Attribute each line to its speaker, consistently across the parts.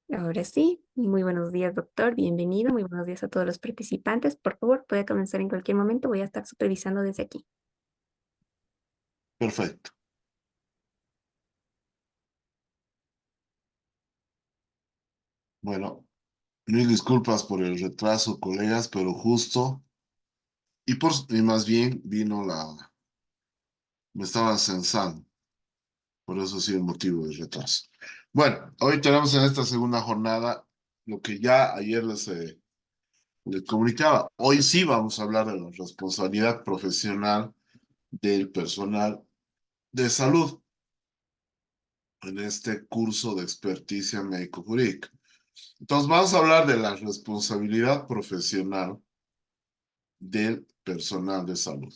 Speaker 1: Ahora sí, muy buenos días, doctor. Bienvenido. Muy buenos días a todos los participantes. Por favor, puede comenzar en cualquier momento. Voy a estar supervisando desde aquí.
Speaker 2: Perfecto. Bueno, mil disculpas por el retraso, colegas, pero justo, y más bien me estaban censando, por eso sí el motivo del retraso. Bueno, hoy tenemos en esta segunda jornada lo que ya ayer les comunicaba. Hoy sí vamos a hablar de la responsabilidad profesional del personal de salud en este curso de experticia médico-jurídica. Entonces, vamos a hablar de la responsabilidad profesional del personal de salud.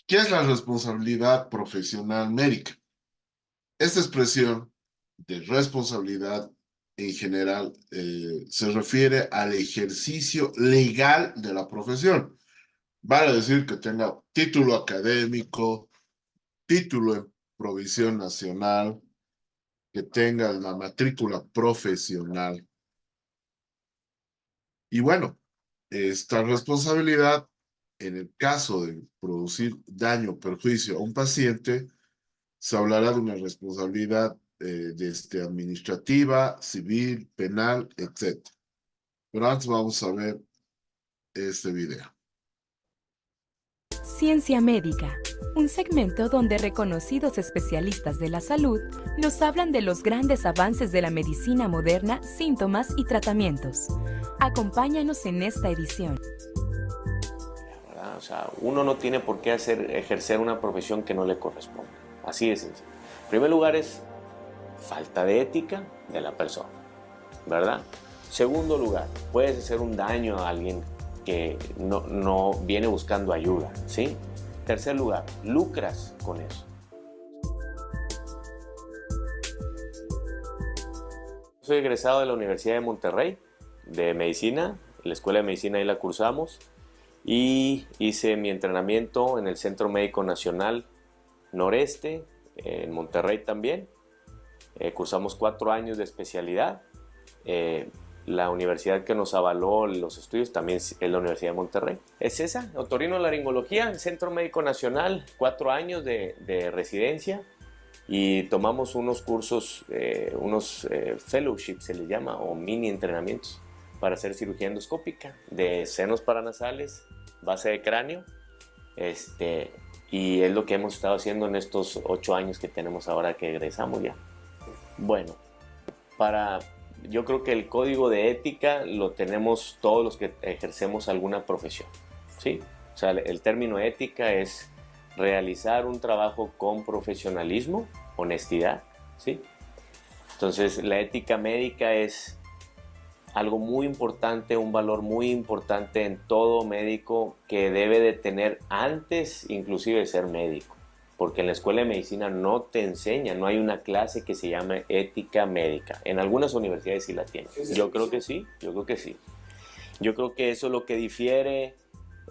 Speaker 2: ¿Qué es la responsabilidad profesional médica? Esta expresión de responsabilidad en general se refiere al ejercicio legal de la profesión. Vale decir que tenga título académico, título en provisión nacional, que tenga la matrícula profesional. Y bueno, esta responsabilidad, en el caso de producir daño o perjuicio a un paciente, se hablará de una responsabilidad desde administrativa, civil, penal, etc. Pero antes vamos a ver este video.
Speaker 3: Ciencia Médica, un segmento donde reconocidos especialistas de la salud nos hablan de los grandes avances de la medicina moderna, síntomas y tratamientos. Acompáñanos en esta edición.
Speaker 4: ¿Verdad? O sea, uno no tiene por qué ejercer una profesión que no le corresponde. Así de sencillo. En primer lugar es falta de ética de la persona, ¿verdad? Segundo lugar, puedes hacer un daño a alguien que no viene buscando ayuda, ¿sí? Tercer lugar, lucras con eso. Soy egresado de la Universidad de Monterrey, de Medicina, la Escuela de Medicina ahí la cursamos, y hice mi entrenamiento en el Centro Médico Nacional Noreste, en Monterrey también. Cursamos 4 años de especialidad. La universidad que nos avaló los estudios también es la Universidad de Monterrey. Es esa, otorrinolaringología, Centro Médico Nacional, 4 años de residencia, y tomamos unos cursos, unos fellowships se les llama, o mini entrenamientos para hacer cirugía endoscópica de senos paranasales, base de cráneo, y es lo que hemos estado haciendo en estos 8 años que tenemos ahora que egresamos ya. Bueno, yo creo que el código de ética lo tenemos todos los que ejercemos alguna profesión, ¿sí? O sea, el término ética es realizar un trabajo con profesionalismo, honestidad, ¿sí? Entonces, la ética médica es algo muy importante, un valor muy importante en todo médico que debe de tener antes inclusive de ser médico. Porque en la escuela de medicina no te enseña, no hay una clase que se llame ética médica. En algunas universidades sí la tienen. Yo creo que sí, yo creo que sí. Yo creo que eso es lo que difiere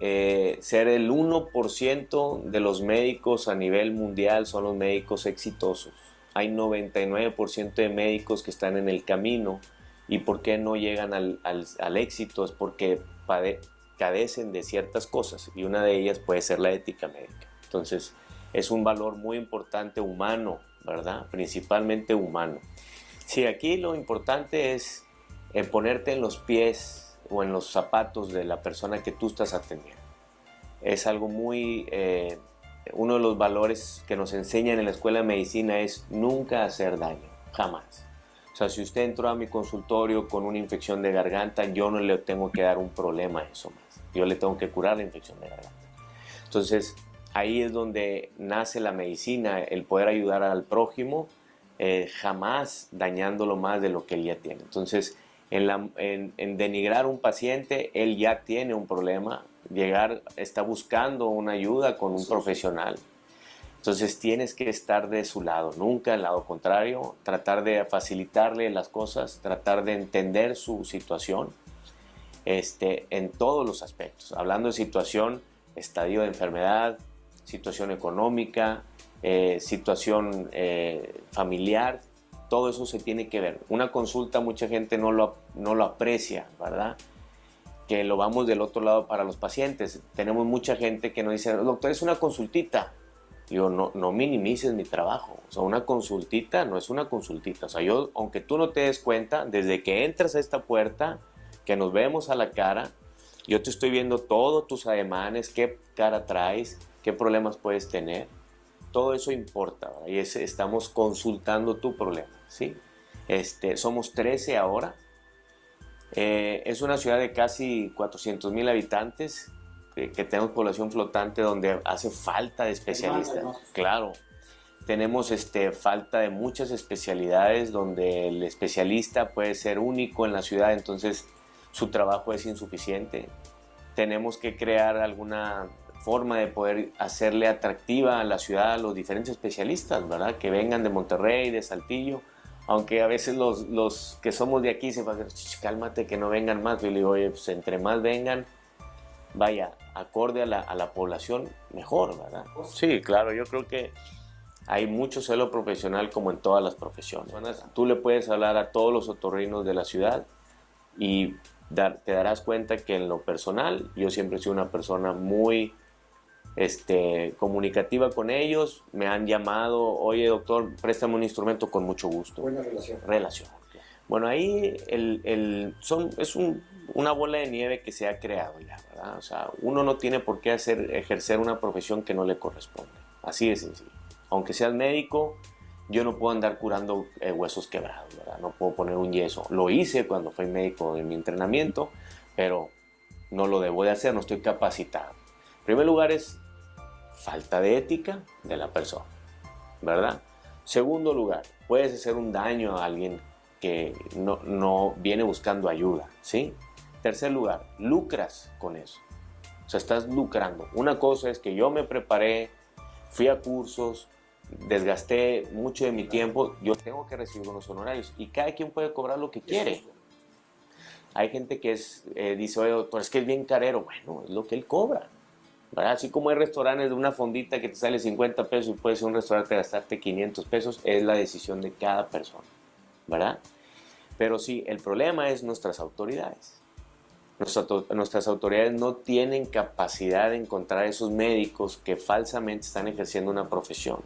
Speaker 4: ser el 1% de los médicos a nivel mundial son los médicos exitosos. Hay 99% de médicos que están en el camino, y por qué no llegan al éxito es porque cadecen de ciertas cosas, y una de ellas puede ser la ética médica. Entonces, es un valor muy importante humano, ¿verdad? Principalmente humano. Sí, aquí lo importante es ponerte en los pies o en los zapatos de la persona que tú estás atendiendo. Es algo muy... uno de los valores que nos enseñan en la escuela de medicina es nunca hacer daño, jamás. O sea, si usted entró a mi consultorio con una infección de garganta, yo no le tengo que dar un problema a eso más. Yo le tengo que curar la infección de garganta. Entonces, ahí es donde nace la medicina, el poder ayudar al prójimo, jamás dañándolo más de lo que él ya tiene. Entonces, en denigrar a un paciente, él ya tiene un problema, está buscando una ayuda con un profesional. Entonces tienes que estar de su lado, nunca al lado contrario, tratar de facilitarle las cosas, tratar de entender su situación, en todos los aspectos. Hablando de situación, estadio de enfermedad, situación económica, situación familiar, todo eso se tiene que ver. Una consulta mucha gente no lo aprecia, ¿verdad? Que lo vamos del otro lado para los pacientes. Tenemos mucha gente que nos dice, doctor, es una consultita. Digo, no minimices mi trabajo. O sea, una consultita no es una consultita. O sea, yo, aunque tú no te des cuenta, desde que entras a esta puerta, que nos vemos a la cara, yo te estoy viendo todos tus ademanes, qué cara traes, qué problemas puedes tener. Todo eso importa, ¿verdad? Y estamos consultando tu problema, ¿sí? Somos 13 ahora. Es una ciudad de casi 400,000 habitantes, que tenemos población flotante donde hace falta de especialistas. Claro, tenemos falta de muchas especialidades donde el especialista puede ser único en la ciudad, entonces su trabajo es insuficiente. Tenemos que crear alguna forma de poder hacerle atractiva a la ciudad a los diferentes especialistas, ¿verdad? Que vengan de Monterrey, de Saltillo, aunque a veces los que somos de aquí se van a decir, cálmate que no vengan más. Yo le digo, oye, pues entre más vengan, vaya, acorde a la población, mejor, ¿verdad? Sí, claro, yo creo que hay mucho celo profesional como en todas las profesiones. Tú le puedes hablar a todos los otorrinos de la ciudad y te darás cuenta que en lo personal yo siempre he sido una persona muy comunicativa con ellos. Me han llamado, oye doctor, préstame un instrumento, con mucho gusto.
Speaker 5: Buena relación.
Speaker 4: Bueno, ahí es una bola de nieve que se ha creado ya, ¿verdad? O sea, uno no tiene por qué ejercer una profesión que no le corresponde. Así de sencillo. Aunque seas médico, yo no puedo andar curando huesos quebrados, ¿verdad? No puedo poner un yeso. Lo hice cuando fui médico en mi entrenamiento, pero no lo debo de hacer, no estoy capacitado. En primer lugar es falta de ética de la persona, ¿verdad? Segundo lugar, puedes hacer un daño a alguien que no viene buscando ayuda, ¿sí? Tercer lugar, lucras con eso. O sea, estás lucrando. Una cosa es que yo me preparé, fui a cursos, desgasté mucho de mi tiempo, yo tengo que recibir unos honorarios y cada quien puede cobrar lo que quiere. Hay gente que dice, oye doctor, es que es bien carero. Bueno, es lo que él cobra, ¿verdad? Así como hay restaurantes de una fondita que te sale 50 pesos y puede ser un restaurante gastarte 500 pesos, es la decisión de cada persona, ¿verdad? Pero sí, el problema es nuestras autoridades. Nuestras autoridades no tienen capacidad de encontrar esos médicos que falsamente están ejerciendo una profesión,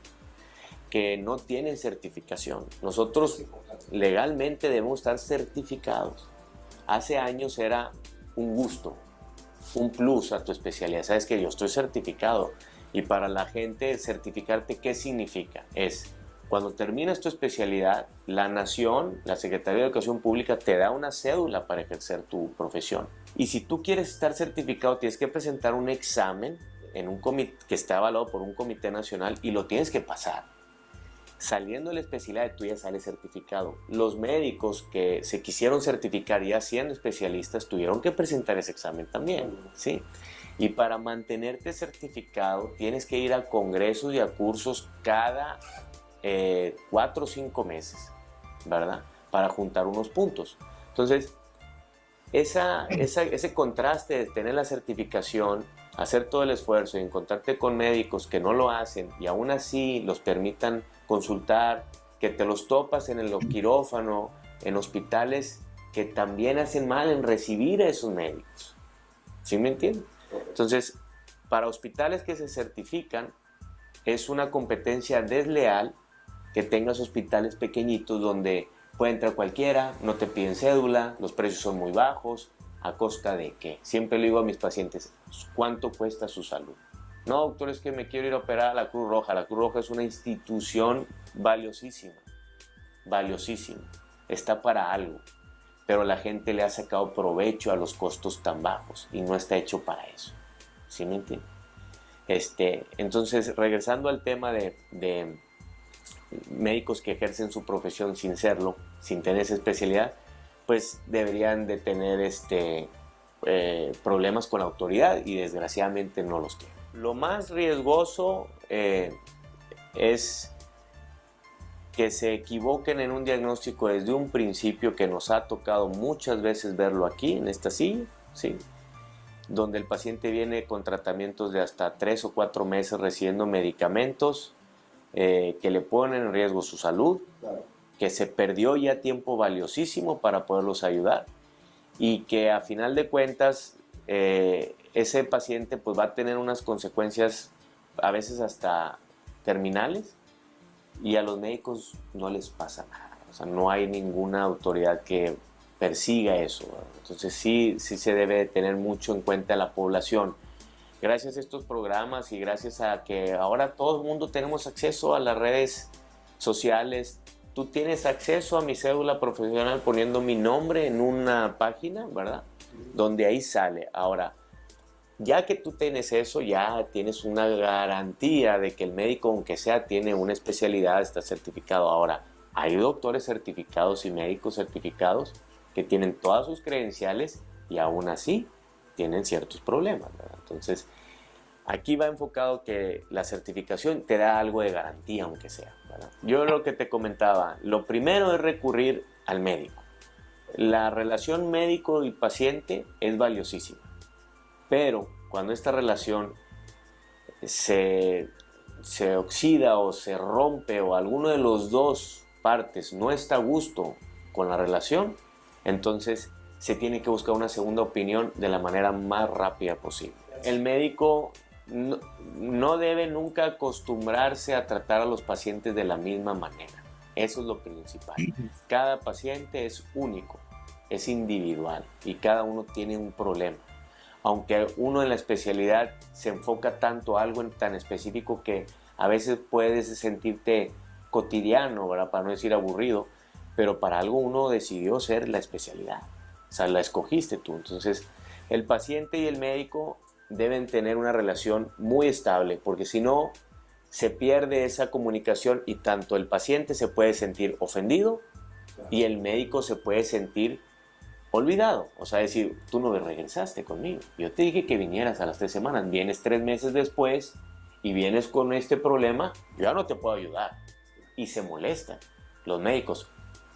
Speaker 4: que no tienen certificación. Nosotros legalmente debemos estar certificados. Hace años era un gusto, un plus a tu especialidad. Sabes que yo estoy certificado, y para la gente certificarte, ¿qué significa? Es cuando terminas tu especialidad, la nación, la Secretaría de Educación Pública te da una cédula para ejercer tu profesión. Y si tú quieres estar certificado, tienes que presentar un examen en un comité que está avalado por un comité nacional y lo tienes que pasar. Saliendo de la especialidad, tú ya sales certificado. Los médicos que se quisieron certificar ya siendo especialistas tuvieron que presentar ese examen también, ¿sí? Y para mantenerte certificado tienes que ir a congresos y a cursos cada 4 o 5 meses, ¿verdad? Para juntar unos puntos. Entonces, ese contraste de tener la certificación, hacer todo el esfuerzo y encontrarte con médicos que no lo hacen y aún así los permitan consultar, que te los topas en el quirófano, en hospitales que también hacen mal en recibir a esos médicos. ¿Sí me entienden? Entonces, para hospitales que se certifican, es una competencia desleal que tengas hospitales pequeñitos donde puede entrar cualquiera, no te piden cédula, los precios son muy bajos. ¿A costa de qué? Siempre le digo a mis pacientes, ¿cuánto cuesta su salud? No, doctor, es que me quiero ir a operar a la Cruz Roja. La Cruz Roja es una institución valiosísima, valiosísima. Está para algo, pero la gente le ha sacado provecho a los costos tan bajos y no está hecho para eso. ¿Sí me entienden? Entonces, regresando al tema de médicos que ejercen su profesión sin serlo, sin tener esa especialidad, pues deberían de tener problemas con la autoridad y desgraciadamente no los tienen. Lo más riesgoso es que se equivoquen en un diagnóstico desde un principio, que nos ha tocado muchas veces verlo aquí en esta silla, ¿sí? Donde el paciente viene con tratamientos de hasta 3 o 4 meses recibiendo medicamentos que le ponen en riesgo su salud,
Speaker 5: Claro.
Speaker 4: que se perdió ya tiempo valiosísimo para poderlos ayudar y que a final de cuentas ese paciente pues va a tener unas consecuencias a veces hasta terminales y a los médicos no les pasa nada. O sea, no hay ninguna autoridad que persiga eso, ¿verdad? Entonces sí se debe tener mucho en cuenta la población. Gracias a estos programas y gracias a que ahora todo el mundo tenemos acceso a las redes sociales. Tú tienes acceso a mi cédula profesional poniendo mi nombre en una página, ¿verdad? Donde ahí sale. Ahora, ya que tú tienes eso, ya tienes una garantía de que el médico, aunque sea, tiene una especialidad, está certificado. Ahora, hay doctores certificados y médicos certificados que tienen todas sus credenciales y aún así tienen ciertos problemas, ¿verdad? Entonces, aquí va enfocado que la certificación te da algo de garantía, aunque sea, ¿verdad? Yo lo que te comentaba, lo primero es recurrir al médico. La relación médico y paciente es valiosísima, pero cuando esta relación se, se oxida o se rompe o alguno de los dos partes no está a gusto con la relación, entonces se tiene que buscar una segunda opinión de la manera más rápida posible. El médico no debe nunca acostumbrarse a tratar a los pacientes de la misma manera. Eso es lo principal. Cada paciente es único, es individual y cada uno tiene un problema. Aunque uno en la especialidad se enfoca tanto a algo tan específico que a veces puedes sentirte cotidiano, ¿verdad? Para no decir aburrido, pero para algo uno decidió ser la especialidad. O sea, la escogiste tú. Entonces, el paciente y el médico deben tener una relación muy estable, porque si no, se pierde esa comunicación y tanto el paciente se puede sentir ofendido y el médico se puede sentir olvidado. O sea, decir, tú no me regresaste conmigo. Yo te dije que vinieras a las 3 semanas, vienes 3 meses después y vienes con este problema, yo ya no te puedo ayudar. Y se molestan los médicos,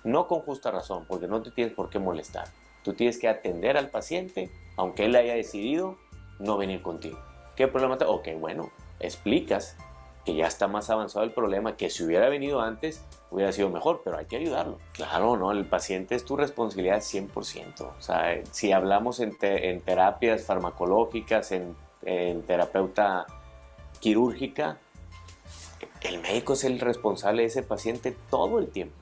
Speaker 4: no con justa razón, porque no te tienes por qué molestar. Tú tienes que atender al paciente, aunque él haya decidido no venir contigo. ¿Qué problema te? Ok, bueno, explicas que ya está más avanzado el problema, que si hubiera venido antes hubiera sido mejor, pero hay que ayudarlo. Claro, ¿no? El paciente es tu responsabilidad 100%. O sea, si hablamos en terapias farmacológicas, en terapeuta quirúrgica, el médico es el responsable de ese paciente todo el tiempo.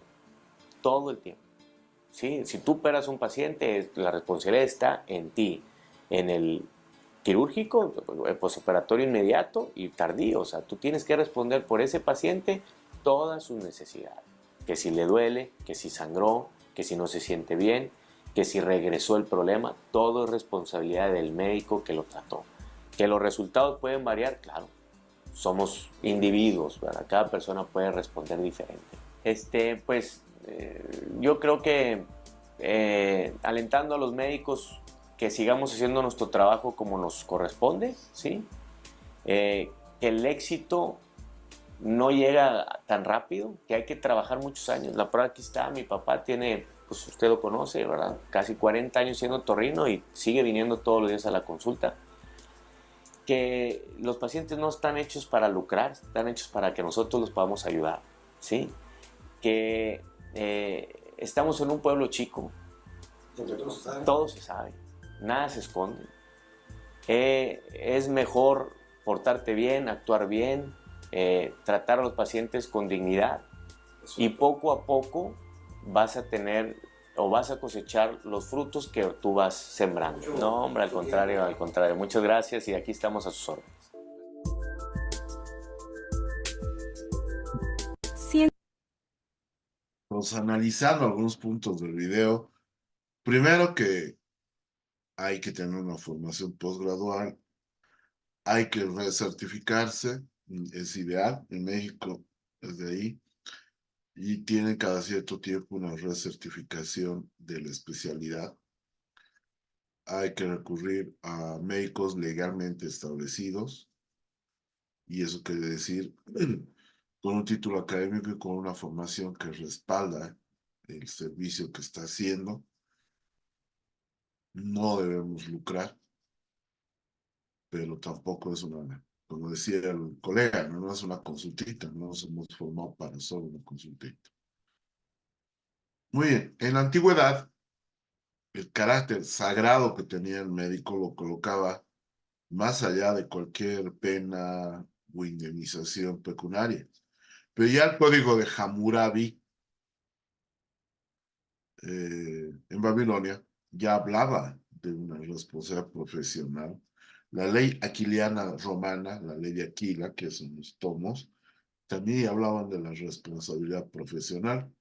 Speaker 4: Todo el tiempo. ¿Sí? Si tú operas a un paciente, la responsabilidad está en ti, en el quirúrgico, posoperatorio inmediato y tardío. O sea, tú tienes que responder por ese paciente todas sus necesidades. Que si le duele, que si sangró, que si no se siente bien, que si regresó el problema, todo es responsabilidad del médico que lo trató. Que los resultados pueden variar, claro. Somos individuos, ¿verdad? Cada persona puede responder diferente. Yo creo que alentando a los médicos que sigamos haciendo nuestro trabajo como nos corresponde, ¿sí? Que el éxito no llega tan rápido, que hay que trabajar muchos años. La prueba aquí está, mi papá tiene, pues usted lo conoce, ¿verdad? Casi 40 años siendo otorrino y sigue viniendo todos los días a la consulta. Que los pacientes no están hechos para lucrar, están hechos para que nosotros los podamos ayudar, ¿sí? Que estamos en un pueblo chico, donde todo se sabe, nada se esconde. Es mejor portarte bien, actuar bien, tratar a los pacientes con dignidad y poco a poco vas a tener o vas a cosechar los frutos que tú vas sembrando. No, hombre, al contrario, al contrario. Muchas gracias y aquí estamos a sus órdenes.
Speaker 2: Pues analizando algunos puntos del video, primero que hay que tener una formación postgradual, hay que recertificarse, es ideal, en México es de ahí, y tiene cada cierto tiempo una recertificación de la especialidad. Hay que recurrir a médicos legalmente establecidos, y eso quiere decir con un título académico y con una formación que respalda el servicio que está haciendo. No debemos lucrar, pero tampoco es una, como decía el colega, no es una consultita, no nos hemos formado para solo una consultita. Muy bien, en la antigüedad, el carácter sagrado que tenía el médico lo colocaba más allá de cualquier pena o indemnización pecuniaria. Pero ya el código de Hammurabi en Babilonia ya hablaba de una responsabilidad profesional. La ley aquiliana romana, la ley de Aquila, que son los tomos, también hablaban de la responsabilidad profesional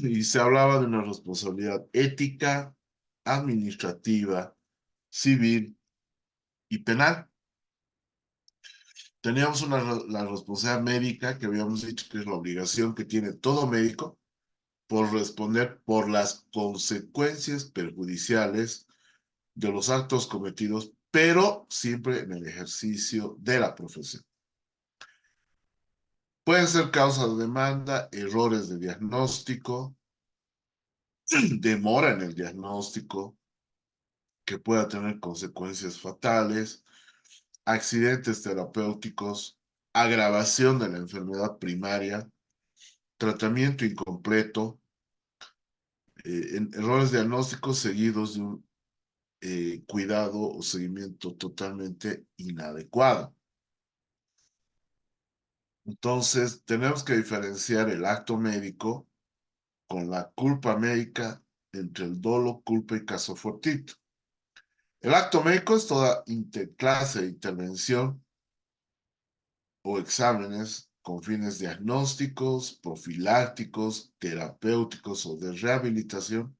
Speaker 2: y se hablaba de una responsabilidad ética, administrativa, civil y penal. Teníamos la responsabilidad médica, que habíamos dicho que es la obligación que tiene todo médico por responder por las consecuencias perjudiciales de los actos cometidos, pero siempre en el ejercicio de la profesión. Pueden ser causas de demanda, errores de diagnóstico, demora en el diagnóstico, que pueda tener consecuencias fatales, accidentes terapéuticos, agravación de la enfermedad primaria, tratamiento incompleto, errores diagnósticos seguidos de un cuidado o seguimiento totalmente inadecuado. Entonces, tenemos que diferenciar el acto médico con la culpa médica entre el dolo, culpa y caso fortuito. El acto médico es toda clase de intervención o exámenes con fines diagnósticos, profilácticos, terapéuticos o de rehabilitación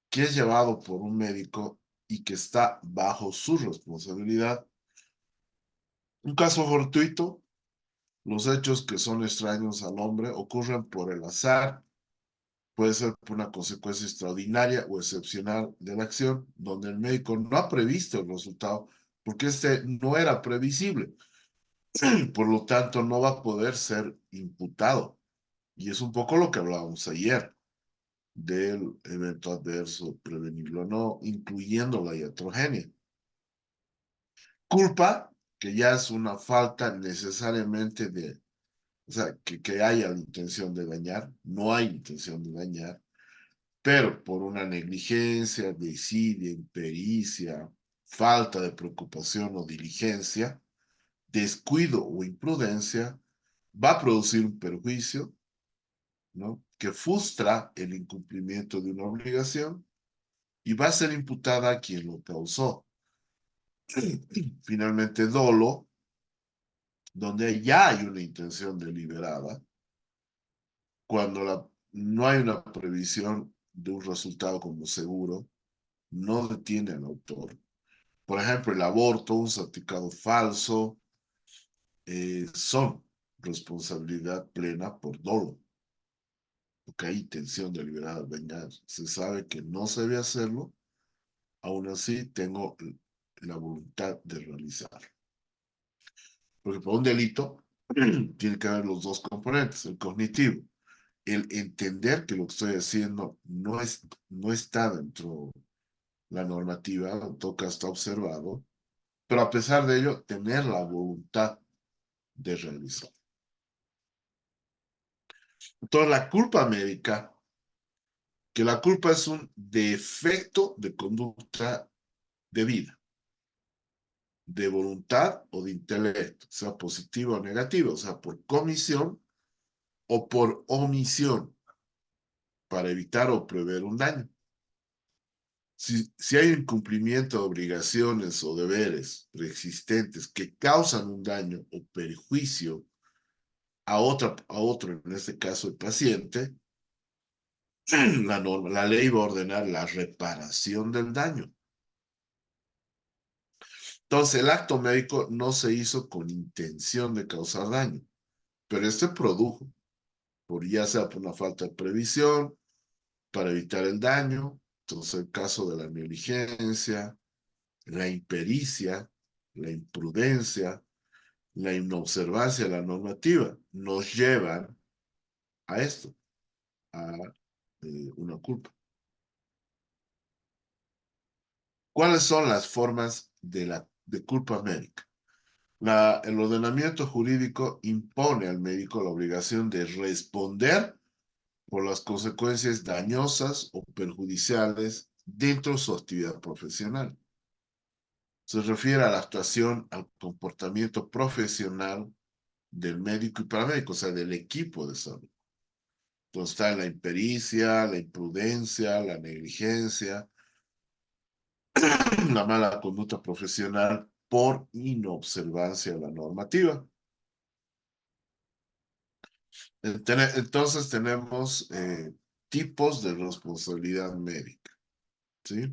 Speaker 2: que es llevado por un médico y que está bajo su responsabilidad. Un caso fortuito, los hechos que son extraños al hombre ocurren por el azar, puede ser por una consecuencia extraordinaria o excepcional de la acción, donde el médico no ha previsto el resultado porque este no era previsible. Por lo tanto, no va a poder ser imputado. Y es un poco lo que hablábamos ayer del evento adverso, prevenible o no, incluyendo la iatrogenia. Culpa, que ya es una falta necesariamente de, o sea, que haya la intención de dañar, no hay intención de dañar, pero por una negligencia, desidia, impericia, falta de preocupación o diligencia, descuido o imprudencia, va a producir un perjuicio, ¿no? Que frustra el incumplimiento de una obligación y va a ser imputada a quien lo causó. Finalmente, dolo, donde ya hay una intención deliberada, cuando no hay una previsión de un resultado como seguro, no detiene al autor. Por ejemplo, el aborto, un certificado falso, son responsabilidad plena por dolo, porque hay intención deliberada de dañar. Se sabe que no se debe hacerlo, aún así tengo la voluntad de realizarlo. Porque por un delito tiene que haber los dos componentes, el cognitivo, el entender que lo que estoy haciendo no está dentro de la normativa, en todo caso está observado, pero a pesar de ello, tener la voluntad de realizar. Entonces, la culpa médica, que la culpa es un defecto de conducta de vida, de voluntad o de intelecto, sea positivo o negativo, o sea, por comisión o por omisión, para evitar o prever un daño. Si hay incumplimiento de obligaciones o deberes preexistentes que causan un daño o perjuicio a otro, en este caso el paciente, la ley va a ordenar la reparación del daño. Entonces, el acto médico no se hizo con intención de causar daño, pero este produjo, ya sea por una falta de previsión, para evitar el daño, entonces el caso de la negligencia, la impericia, la imprudencia, la inobservancia de la normativa, nos llevan a esto, a una culpa. ¿Cuáles son las formas de culpa médica? El ordenamiento jurídico impone al médico la obligación de responder por las consecuencias dañosas o perjudiciales dentro de su actividad profesional. Se refiere a la actuación, al comportamiento profesional del médico y paramédico, o sea, del equipo de salud. Entonces está en la impericia, la imprudencia, la negligencia, la mala conducta profesional por inobservancia de la normativa. Entonces tenemos tipos de responsabilidad médica, ¿sí?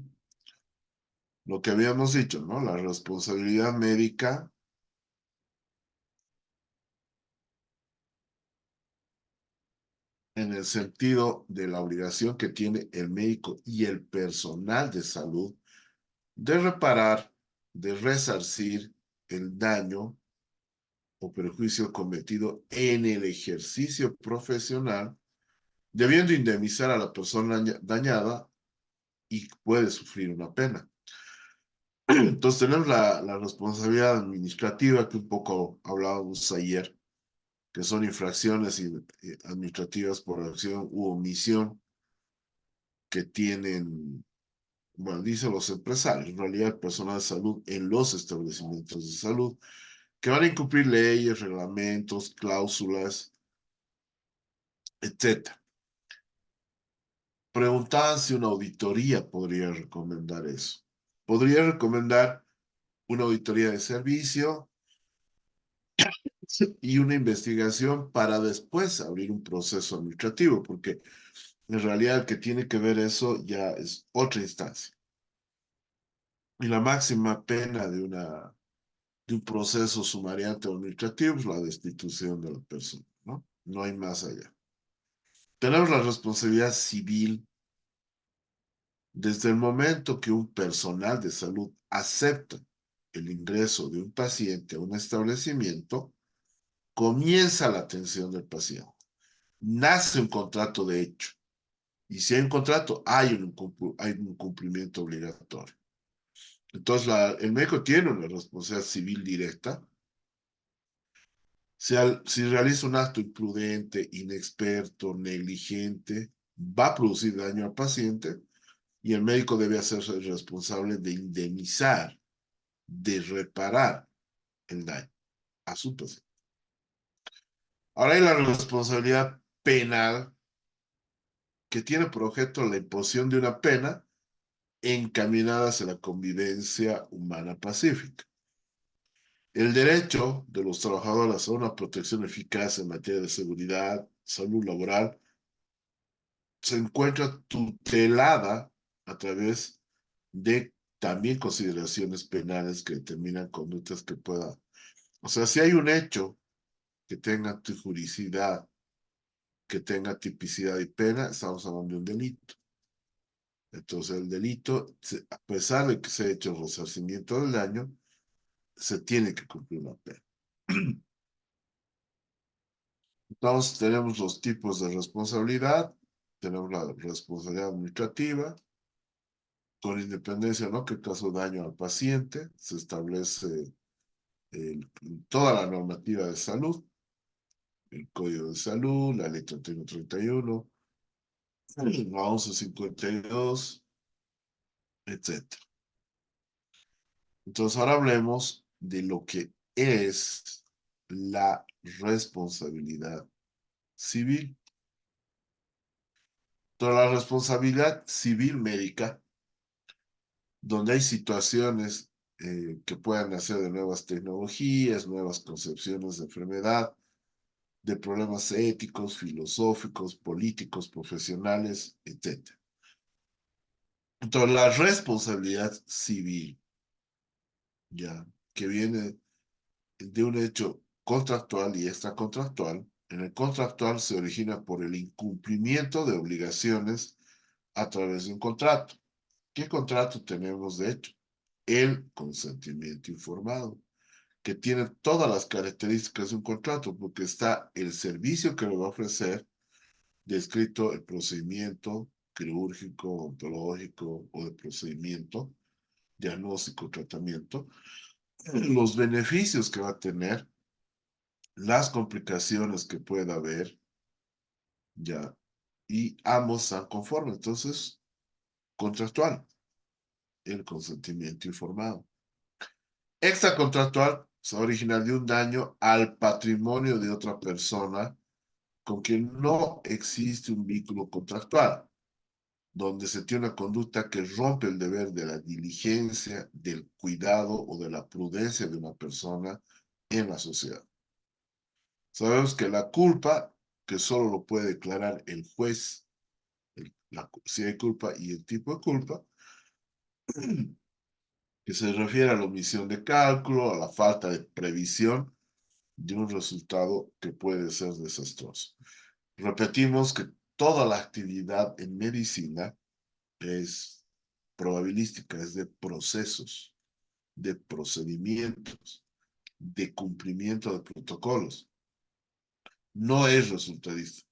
Speaker 2: Lo que habíamos dicho, ¿no? La responsabilidad médica en el sentido de la obligación que tiene el médico y el personal de salud de reparar, de resarcir el daño o perjuicio cometido en el ejercicio profesional, debiendo indemnizar a la persona dañada y puede sufrir una pena. Entonces tenemos la responsabilidad administrativa que un poco hablábamos ayer, que son infracciones administrativas por acción u omisión que tienen, bueno, dicen los empresarios, en realidad el personal de salud en los establecimientos de salud, que van a incumplir leyes, reglamentos, cláusulas, etc. Preguntaban si una auditoría podría recomendar eso. Podría recomendar una auditoría de servicio y una investigación para después abrir un proceso administrativo, porque en realidad el que tiene que ver eso ya es otra instancia. Y la máxima pena de un proceso sumariante o administrativo es la destitución de la persona, ¿no? No hay más allá. Tenemos la responsabilidad civil desde el momento que un personal de salud acepta el ingreso de un paciente a un establecimiento, comienza la atención del paciente. Nace un contrato de hecho. Y si hay un contrato, hay un cumplimiento obligatorio. Entonces, el médico tiene una responsabilidad civil directa. Si realiza un acto imprudente, inexperto, negligente, va a producir daño al paciente y el médico debe hacerse responsable de indemnizar, de reparar el daño a su paciente. Ahora hay la responsabilidad penal que tiene por objeto la imposición de una pena encaminada hacia la convivencia humana pacífica. El derecho de los trabajadores a una protección eficaz en materia de seguridad, salud laboral, se encuentra tutelada a través de también consideraciones penales que determinan conductas que pueda. O sea, si hay un hecho que tenga tijuricidad, que tenga tipicidad y pena, estamos hablando de un delito. Entonces, el delito, a pesar de que se ha hecho el resarcimiento del daño, se tiene que cumplir una pena. Entonces, tenemos los tipos de responsabilidad. Tenemos la responsabilidad administrativa, con independencia, ¿no? Que caso daño al paciente, se establece toda la normativa de salud, el Código de Salud, la Ley 3131, la 1152, etc. Entonces, ahora hablemos de lo que es la responsabilidad civil. Toda la responsabilidad civil médica, donde hay situaciones que puedan nacer de nuevas tecnologías, nuevas concepciones de enfermedad, de problemas éticos, filosóficos, políticos, profesionales, etc. Entonces, la responsabilidad civil, ya, que viene de un hecho contractual y extracontractual, en el contractual se origina por el incumplimiento de obligaciones a través de un contrato. ¿Qué contrato tenemos de hecho? El consentimiento informado, que tiene todas las características de un contrato, porque está el servicio que le va a ofrecer, descrito el procedimiento quirúrgico, ontológico o de procedimiento, diagnóstico, tratamiento, los beneficios que va a tener, las complicaciones que pueda haber, ya, y ambos están conformes. Entonces, contractual, el consentimiento informado. Extracontractual se origina de un daño al patrimonio de otra persona con quien no existe un vínculo contractual, donde se tiene una conducta que rompe el deber de la diligencia, del cuidado o de la prudencia de una persona en la sociedad. Sabemos que la culpa, que solo lo puede declarar el juez, si hay culpa y el tipo de culpa, que se refiere a la omisión de cálculo, a la falta de previsión de un resultado que puede ser desastroso. Repetimos que toda la actividad en medicina es probabilística, es de procesos, de procedimientos, de cumplimiento de protocolos. No es resultadista.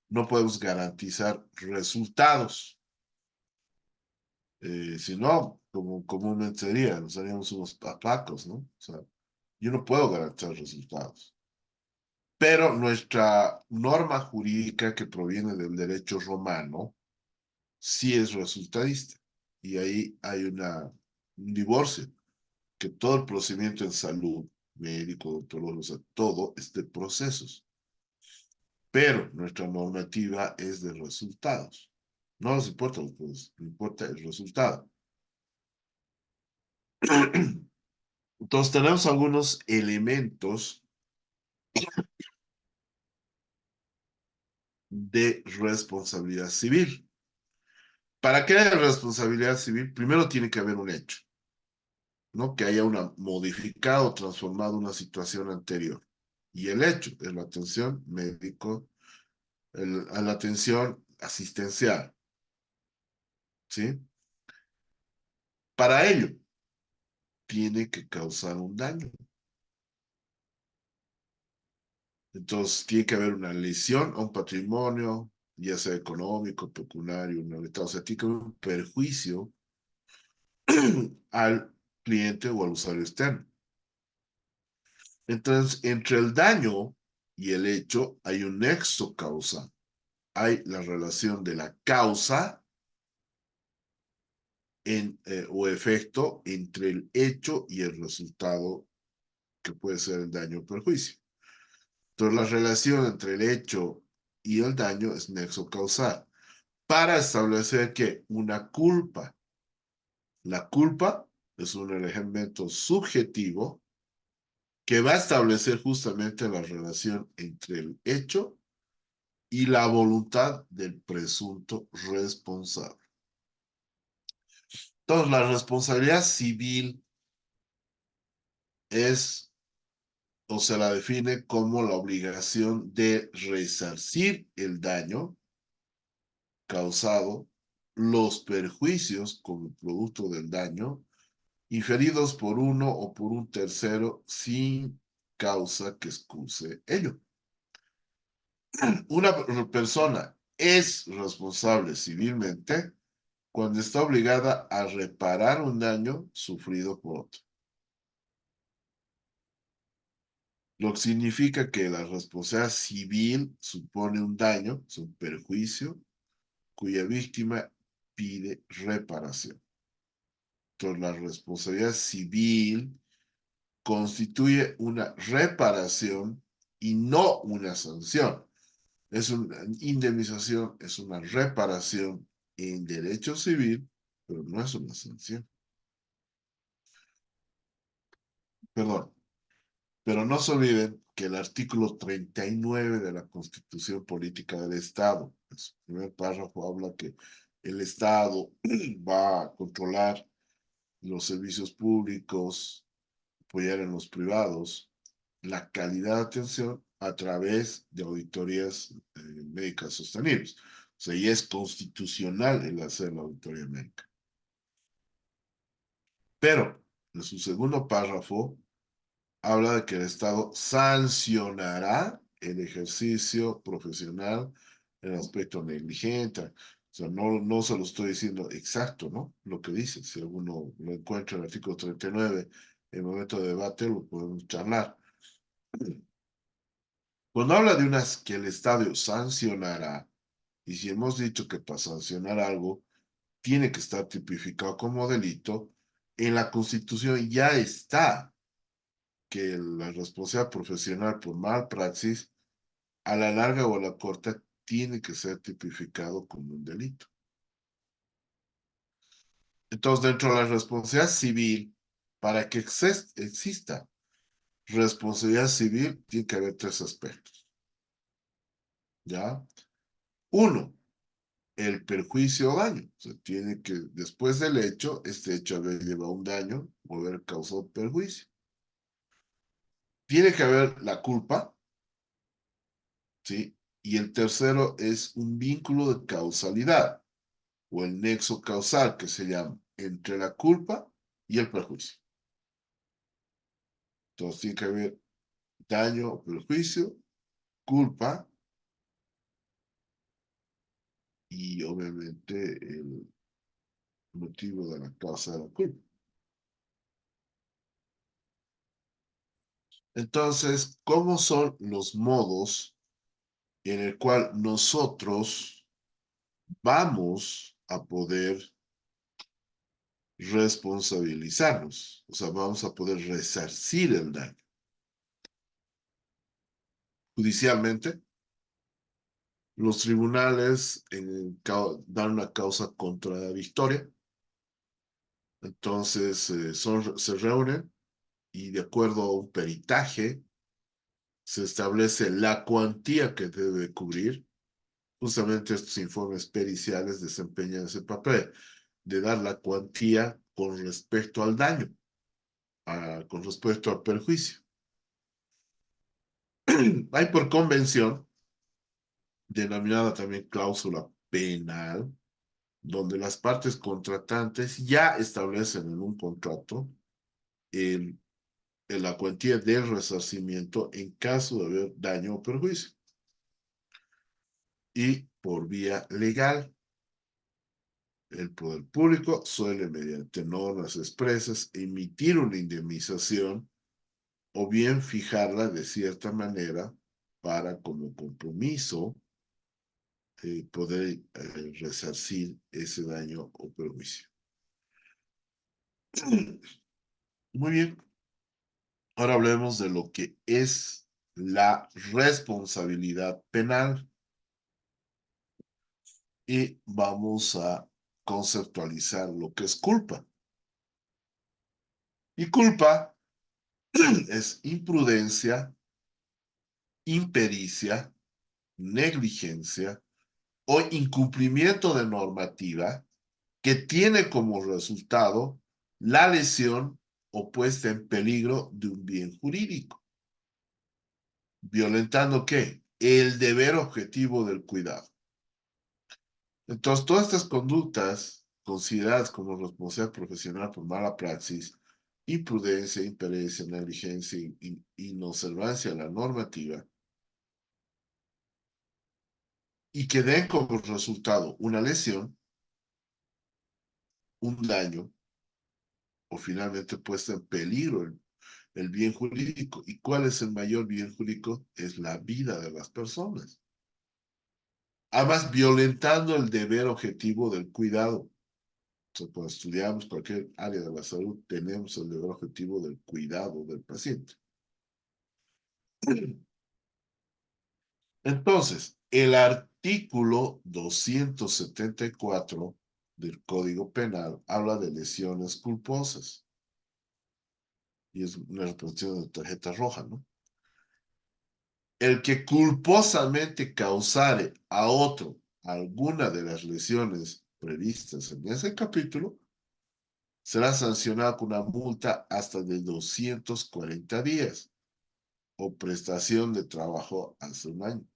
Speaker 2: No podemos garantizar resultados. Si no, como comúnmente sería, nos haríamos unos papacos, ¿no? O sea, yo no puedo garantizar resultados. Pero nuestra norma jurídica que proviene del derecho romano sí es resultadista. Y ahí hay un divorcio, que todo el procedimiento en salud, médico, doctor, o sea, todo es de procesos. Pero nuestra normativa es de resultados. No nos importa los procesos, nos importa el resultado. Entonces tenemos algunos elementos de responsabilidad civil. ¿Para qué hay responsabilidad civil? Primero tiene que haber un hecho, ¿no? Que haya modificado o transformado una situación anterior. Y el hecho es la atención médico, a la atención asistencial, ¿sí? Para ello, tiene que causar un daño. Entonces, tiene que haber una lesión a un patrimonio, ya sea económico, pecuniario, o sea, tiene que haber un perjuicio al cliente o al usuario externo. Entonces, entre el daño y el hecho hay un nexo causal. Hay la relación de la causa o efecto entre el hecho y el resultado, que puede ser el daño o perjuicio. Entonces, la relación entre el hecho y el daño es nexo causal. Para establecer que una culpa, la culpa es un elemento subjetivo que va a establecer justamente la relación entre el hecho y la voluntad del presunto responsable. Entonces, la responsabilidad civil es, o se la define como la obligación de resarcir el daño causado, los perjuicios como producto del daño, inferidos por uno o por un tercero sin causa que excuse ello. Una persona es responsable civilmente cuando está obligada a reparar un daño sufrido por otro. Lo que significa que la responsabilidad civil supone un daño, es un perjuicio, cuya víctima pide reparación. Entonces, la responsabilidad civil constituye una reparación y no una sanción. Es una indemnización, es una reparación en derecho civil, pero no es una sanción. Perdón, pero no se olviden que el artículo 39 de la Constitución Política del Estado, en su primer párrafo, habla que el Estado va a controlar los servicios públicos, apoyar en los privados, la calidad de atención a través de auditorías médicas sostenibles. O sea, y es constitucional el hacer la auditoría médica. Pero, en su segundo párrafo, habla de que el Estado sancionará el ejercicio profesional en aspecto negligente. O sea, no se lo estoy diciendo exacto, ¿no? Lo que dice. Si alguno lo encuentra en el artículo 39, en el momento de debate lo podemos charlar. Cuando habla de que el Estado sancionará, Y si hemos dicho que para sancionar algo tiene que estar tipificado como delito, en la Constitución ya está que la responsabilidad profesional por malpraxis, a la larga o a la corta, tiene que ser tipificado como un delito. Entonces, dentro de la responsabilidad civil, para que exista responsabilidad civil, tiene que haber tres aspectos. ¿Ya? Uno, el perjuicio o daño. O sea, tiene que, después del hecho, este hecho haber llevado un daño o haber causado perjuicio. Tiene que haber la culpa, ¿sí? Y el tercero es un vínculo de causalidad o el nexo causal que se llama entre la culpa y el perjuicio. Entonces tiene que haber daño o perjuicio, culpa y obviamente el motivo de la causa de la culpa. Entonces, ¿cómo son los modos en el cual nosotros vamos a poder responsabilizarnos? O sea, vamos a poder resarcir el daño. Judicialmente, los tribunales dan una causa contradictoria, entonces se reúnen y de acuerdo a un peritaje se establece la cuantía que debe cubrir. Justamente estos informes periciales desempeñan ese papel de dar la cuantía con respecto al daño, con respecto al perjuicio. Hay por convención, denominada también cláusula penal, donde las partes contratantes ya establecen en un contrato el, la cuantía del resarcimiento en caso de haber daño o perjuicio. Y por vía legal, el poder público suele, mediante normas expresas, emitir una indemnización o bien fijarla de cierta manera para, como compromiso, poder resarcir ese daño o perjuicio. Muy bien. Ahora hablemos de lo que es la responsabilidad penal y vamos a conceptualizar lo que es culpa. Y culpa es imprudencia, impericia, negligencia o incumplimiento de normativa que tiene como resultado la lesión o puesta en peligro de un bien jurídico. ¿Violentando qué? El deber objetivo del cuidado. Entonces, todas estas conductas consideradas como responsabilidad profesional por mala praxis, imprudencia, impericia, negligencia y inobservancia a la normativa, y que den como resultado una lesión, un daño, o finalmente puesta en peligro el bien jurídico. ¿Y cuál es el mayor bien jurídico? Es la vida de las personas. Además, violentando el deber objetivo del cuidado. O sea, cuando estudiamos cualquier área de la salud, tenemos el deber objetivo del cuidado del paciente. Entonces, el artículo 274 del Código Penal habla de lesiones culposas. Y es una representación de tarjeta roja, ¿no? El que culposamente causare a otro alguna de las lesiones previstas en ese capítulo será sancionado con una multa hasta de 240 días o prestación de trabajo hasta un año.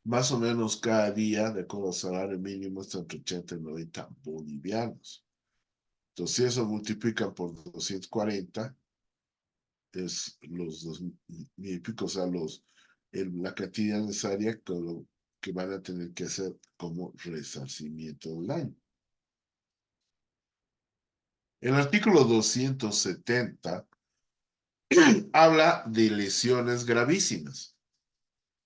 Speaker 2: Más o menos cada día, de acuerdo al salario mínimo, está entre 80 y 90 bolivianos. Entonces, si eso multiplica por 240, es los 2.000 y pico, o sea, la cantidad necesaria que van a tener que hacer como resarcimiento del daño. El artículo 270 habla de lesiones gravísimas.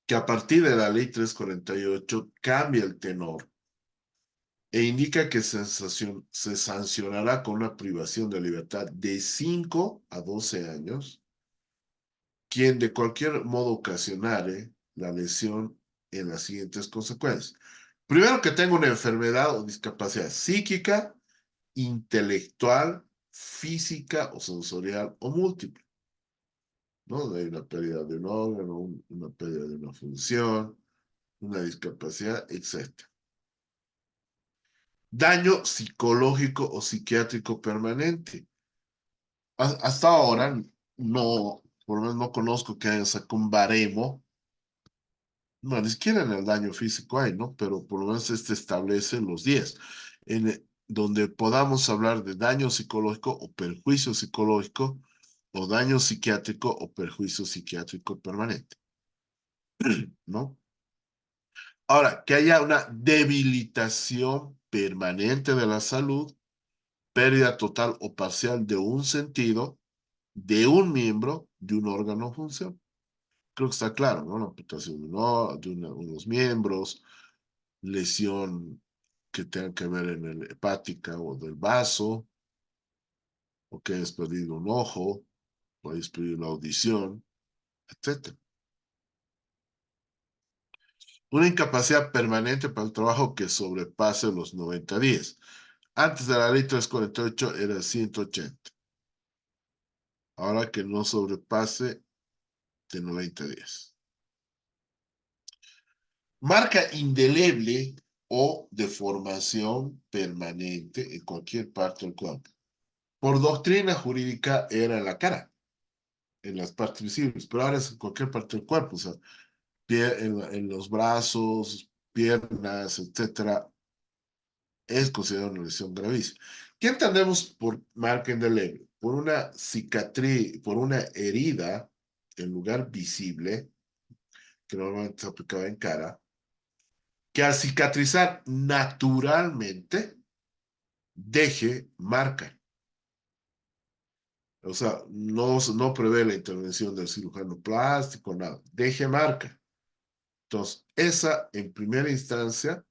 Speaker 2: que a partir de la ley 348 cambia el tenor e indica que se sancionará con una privación de libertad de 5 a 12 años quien de cualquier modo ocasionare la lesión en las siguientes consecuencias. Primero, que tenga una enfermedad o discapacidad psíquica, intelectual, física o sensorial o múltiple. ¿No? Hay una pérdida de un órgano, una pérdida de una función, una discapacidad, etc. Daño psicológico o psiquiátrico permanente. Hasta ahora, no, por lo menos no conozco que haya sacado un baremo. No, ni siquiera en el daño físico hay, ¿no? Pero por lo menos este establece los 10, donde podamos hablar de daño psicológico o perjuicio psicológico, o daño psiquiátrico o perjuicio psiquiátrico permanente, ¿no? Ahora, que haya una debilitación permanente de la salud, pérdida total o parcial de un sentido, de un miembro, de un órgano o función. Creo que está claro, ¿no? La amputación de unos miembros, lesión que tenga que ver en el hepática o del vaso, o que hayas perdido un ojo, o hayas perdido la audición, etc. Una incapacidad permanente para el trabajo que sobrepase los 90 días. Antes de la ley 348 era 180. Ahora que no sobrepase de 90 días. Marca indeleble o deformación permanente en cualquier parte del cuerpo. Por doctrina jurídica era en la cara, en las partes visibles, pero ahora es en cualquier parte del cuerpo, o sea, en los brazos, piernas, etcétera, es considerado una lesión gravísima. ¿Qué entendemos por marca indeleble? Por una cicatriz, por una herida en lugar visible, que normalmente se aplicaba en cara, que al cicatrizar naturalmente deje marca. O sea, no prevé la intervención del cirujano plástico, nada. Deje marca. Entonces, esa en primera instancia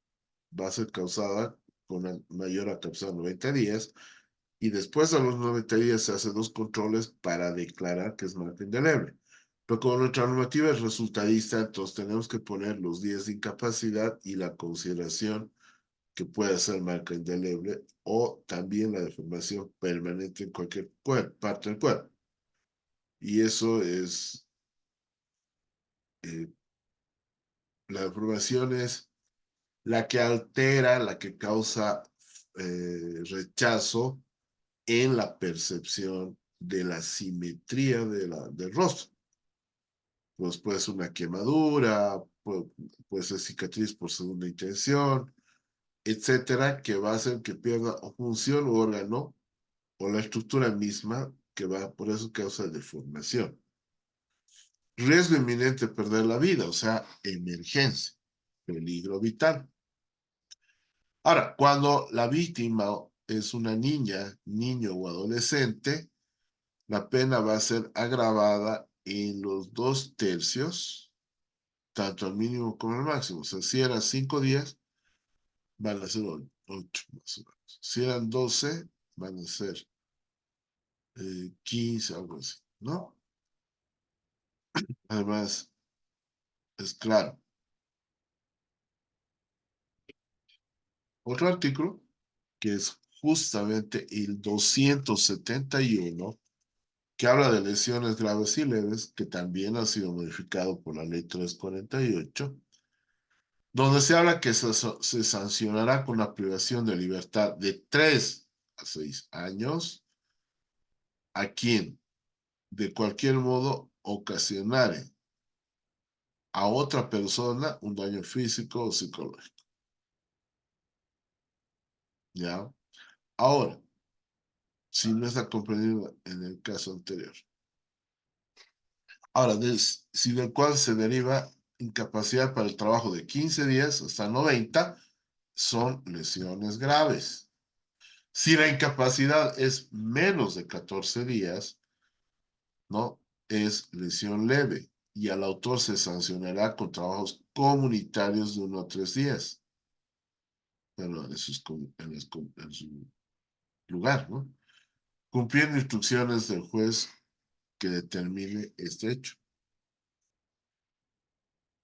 Speaker 2: va a ser causada con una mayor atracción a 90 días y después de los 90 días se hacen los controles para declarar que es marca indeleble. Pero como nuestra normativa es resultadista, entonces tenemos que poner los días de incapacidad y la consideración que puede ser marca indeleble o también la deformación permanente en cualquier parte del cuerpo. Y eso es, la deformación es la que altera, la que causa rechazo en la percepción de la simetría del rostro. Pues puede ser una quemadura, puede ser cicatriz por segunda intención, etcétera, que va a hacer que pierda función o órgano o la estructura misma que va, por eso causa deformación. Riesgo inminente de perder la vida, o sea, emergencia, peligro vital. Ahora, cuando la víctima es una niña, niño o adolescente, la pena va a ser agravada en los 2/3, tanto al mínimo como al máximo. O sea, si eran 5 días, van a ser 8 más o menos. Si eran 12, van a ser 15, algo así, ¿no? Además, es claro. Otro artículo, que es justamente el 271, que habla de lesiones graves y leves, que también ha sido modificado por la ley 348, donde se habla que se sancionará con la privación de libertad de 3 a 6 años a quien de cualquier modo ocasionare a otra persona un daño físico o psicológico. ¿Ya? Ahora, si no está comprendido en el caso anterior. Ahora, si del cual se deriva incapacidad para el trabajo de 15 días hasta 90, son lesiones graves. Si la incapacidad es menos de 14 días, ¿no? Es lesión leve. y al autor se sancionará con trabajos comunitarios de 1 a 3 días. Bueno, en su lugar, ¿no? Cumpliendo instrucciones del juez que determine este hecho.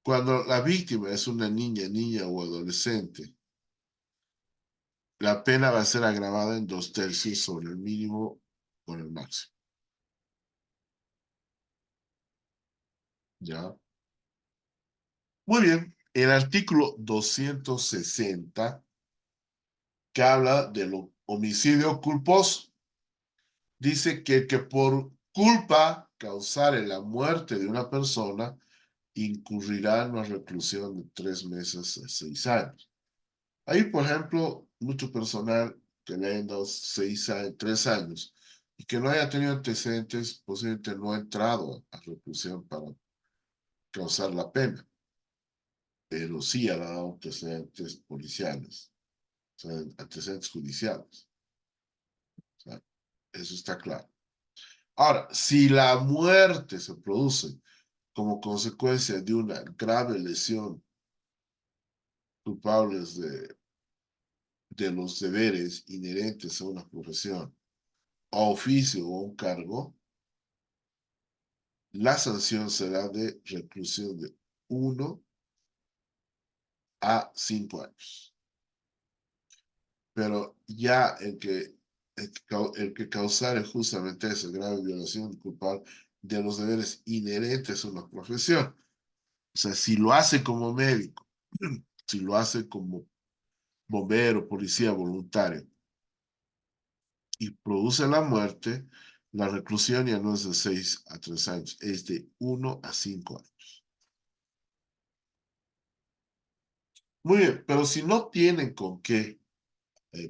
Speaker 2: Cuando la víctima es una niña o adolescente, la pena va a ser agravada en 2/3 sobre el mínimo con el máximo. ¿Ya? Muy bien. El artículo 260, que habla del homicidio culposo, dice que el que por culpa causare la muerte de una persona incurrirá en una reclusión de 3 meses a 6 años. Hay, por ejemplo, mucho personal que le hayan dado 3 años y que no haya tenido antecedentes, posiblemente no ha entrado a reclusión para causar la pena, pero sí ha dado antecedentes policiales, o sea, antecedentes judiciales. O sea, eso está claro. Ahora, si la muerte se produce como consecuencia de una grave lesión culpables de los deberes inherentes a una profesión, a oficio o un cargo, la sanción será de reclusión de 1 a 5 años. Pero ya el que causare justamente esa grave violación culpable de los deberes inherentes a una profesión, o sea, si lo hace como médico, si lo hace como bombero, policía voluntario, y produce la muerte, la reclusión ya no es de 6 a 3 años, es de 1 a 5 años. Muy bien, pero si no tienen con qué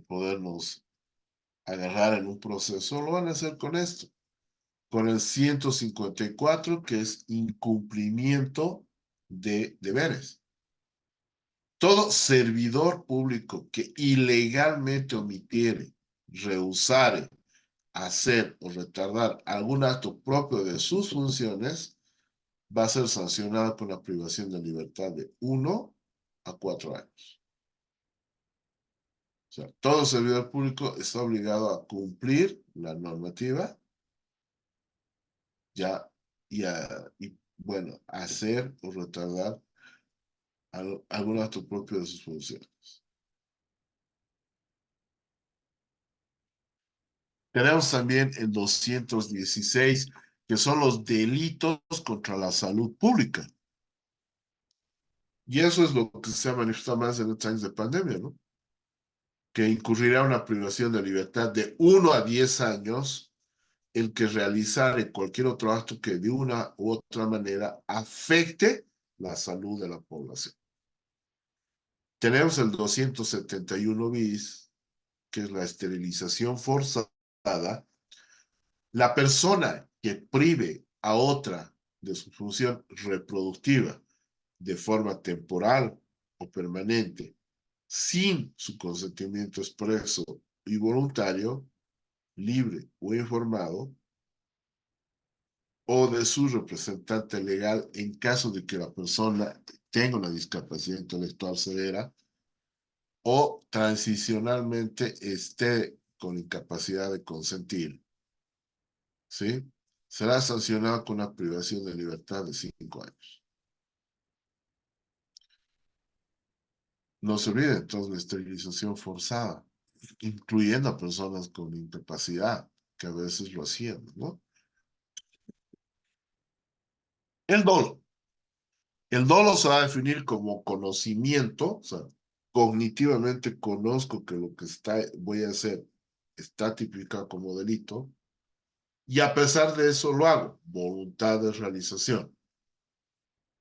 Speaker 2: podernos agarrar en un proceso, lo van a hacer con esto, con el 154, que es incumplimiento de deberes. Todo servidor público que ilegalmente omitiere, rehusare, hacer o retardar algún acto propio de sus funciones, va a ser sancionado con la privación de libertad de 1 a 4 años. O sea, todo servidor público está obligado a cumplir la normativa ya y bueno, hacer o retardar algún acto propio de sus funciones. Tenemos también el 216, que son los delitos contra la salud pública. Y eso es lo que se ha manifestado más en estos años de pandemia, ¿no? Que incurrirá una privación de libertad de 1 a 10 años el que realizare cualquier otro acto que de una u otra manera afecte la salud de la población. Tenemos el 271 bis, que es la esterilización forzada. La persona que prive a otra de su función reproductiva de forma temporal o permanente, sin su consentimiento expreso y voluntario, libre o informado, o de su representante legal en caso de que la persona tenga una discapacidad intelectual severa o transicionalmente esté con incapacidad de consentir, ¿sí? Será sancionado con una privación de libertad de 5 años. No se olvide entonces la esterilización forzada, incluyendo a personas con incapacidad, que a veces lo hacían, ¿no? El dolo. El dolo se va a definir como conocimiento, o sea, cognitivamente conozco que lo que voy a hacer está tipificado como delito, y a pesar de eso lo hago, voluntad de realización.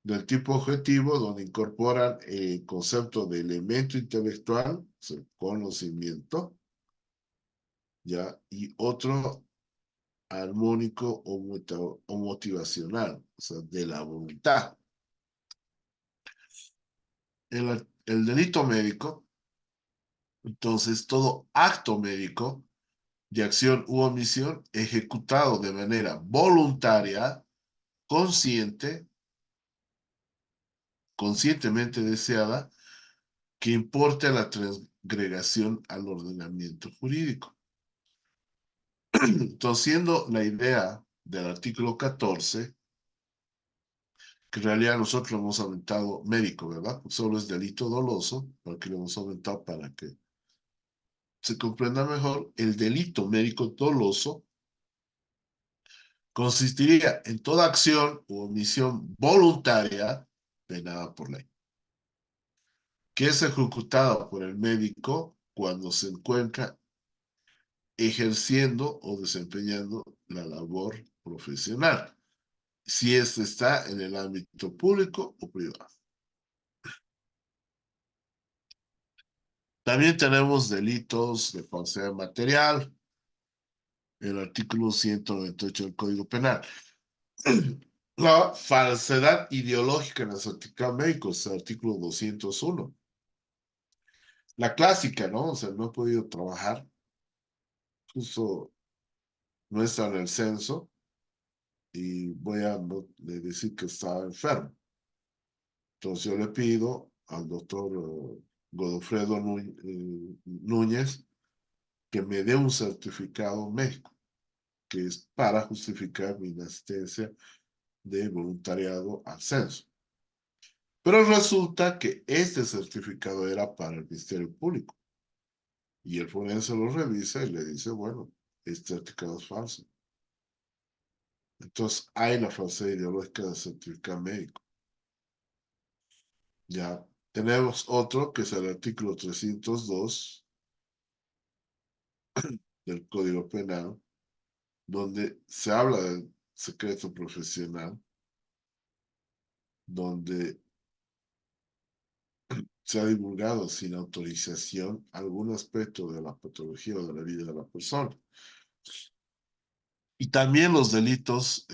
Speaker 2: Del tipo objetivo, donde incorporan el concepto de elemento intelectual, o sea, conocimiento, ¿ya? Y otro armónico o motivacional, o sea, de la voluntad. El delito médico, entonces, todo acto médico de acción u omisión ejecutado de manera voluntaria, consciente conscientemente deseada que importe a la transgregación al ordenamiento jurídico. Entonces, siendo la idea del artículo 14, que en realidad nosotros lo hemos aumentado médico, ¿verdad? Solo es delito doloso, porque lo hemos aumentado para que se comprenda mejor. El delito médico doloso consistiría en toda acción u omisión voluntaria penada por ley, que es ejecutada por el médico cuando se encuentra ejerciendo o desempeñando la labor profesional, si éste está en el ámbito público o privado. También tenemos delitos de falsedad material, el artículo 198 del Código Penal. La falsedad ideológica en el certificado médico es el artículo 201. La clásica, ¿no? O sea, no he podido trabajar, justo no está en el censo y voy a decir que estaba enfermo. Entonces yo le pido al doctor Godofredo Núñez que me dé un certificado médico, que es para justificar mi asistencia de voluntariado al censo. Pero resulta que este certificado era para el Ministerio Público. Y el forense lo revisa y le dice, bueno, este certificado es falso. Entonces hay la falsedad ideológica del certificado médico. Ya tenemos otro que es el artículo 302 del Código Penal, donde se habla del secreto profesional, donde se ha divulgado sin autorización algún aspecto de la patología o de la vida de la persona. Y también los delitos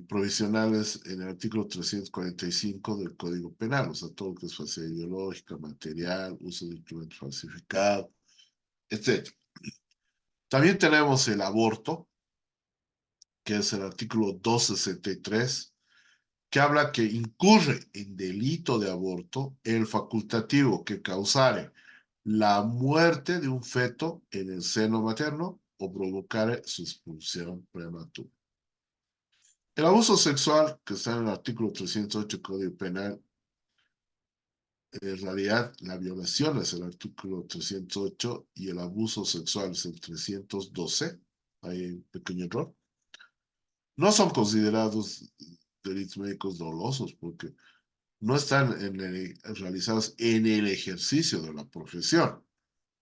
Speaker 2: provisionales en el artículo 345 del Código Penal, o sea, todo lo que es falsedad ideológica, material, uso de instrumento falsificado, etc. También tenemos el aborto, que es el artículo 263, que habla que incurre en delito de aborto el facultativo que causare la muerte de un feto en el seno materno o provocare su expulsión prematura. El abuso sexual, que está en el artículo 308 Código Penal, en realidad la violación es el artículo 308 y el abuso sexual es el 312. Hay un pequeño error. No son considerados delitos médicos dolosos porque no están realizados en el ejercicio de la profesión.